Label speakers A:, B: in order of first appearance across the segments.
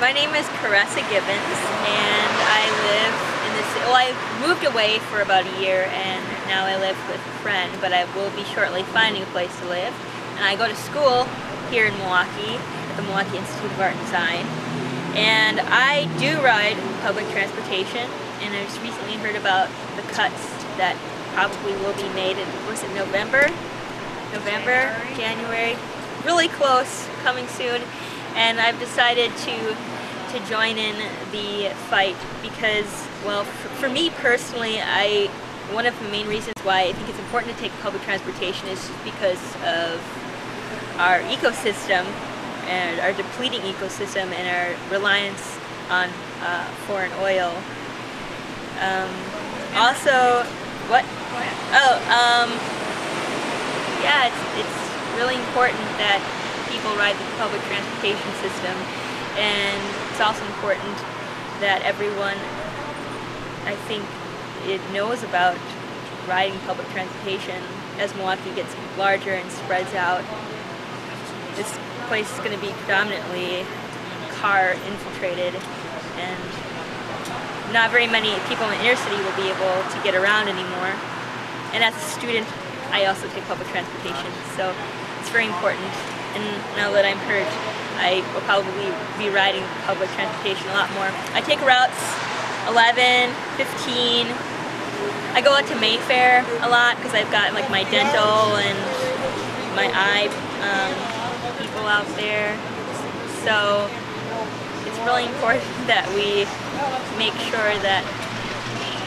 A: My name is Caressa Gibbons, and I live in this. Well, I moved away for about a year, and now I live with a friend. But I will be shortly finding a place to live. And I go to school here in Milwaukee at the Milwaukee Institute of Art and Design. And I do ride public transportation, and I just recently heard about the cuts that probably will be made in, was it November? January, really close, coming soon. And I've decided to join in the fight because, well, for me personally, one of the main reasons why I think it's important to take public transportation is just because of our ecosystem and our depleting ecosystem and our reliance on foreign oil. Also, what? Yeah, it's really important that people ride the public transportation system, and it's also important that everyone, I think, knows about riding public transportation. As Milwaukee gets larger and spreads out, this place is going to be predominantly car infiltrated, and not very many people in the inner city will be able to get around anymore. And as a student, I also take public transportation, so it's very important. And now that I'm hurt, I will probably be riding public transportation a lot more. I take routes 11, 15. I go out to Mayfair a lot because I've got like my dental and my eye people out there. So it's really important that we make sure that,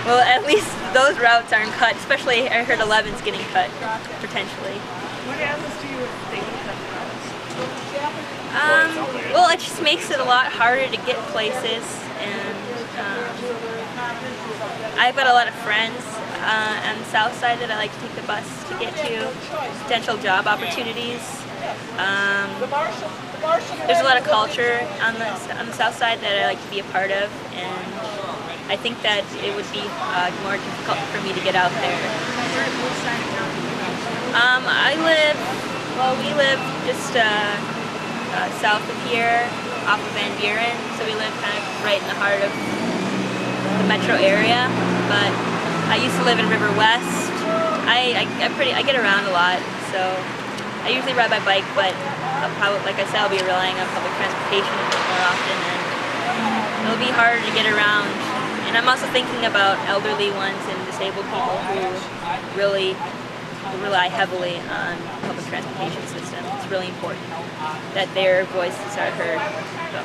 A: well, at least those routes aren't cut, especially I heard 11's getting cut, potentially.
B: What happens to you if they cut routes?
A: Well, it just makes it a lot harder to get places, and I've got a lot of friends on the south side that I like to take the bus to get to, potential job opportunities. There's a lot of culture on the south side that I like to be a part of, and I think that it would be more difficult for me to get out there. We live just south of here, off of Van Buren, so we live kind of right in the heart of the metro area. But I used to live in River West. I get around a lot, so I usually ride my bike, but like I said, I'll be relying on public transportation a bit more often, and it'll be harder to get around. And I'm also thinking about elderly ones and disabled people who really rely heavily on the public transportation system. It's really important that their voices are heard. So.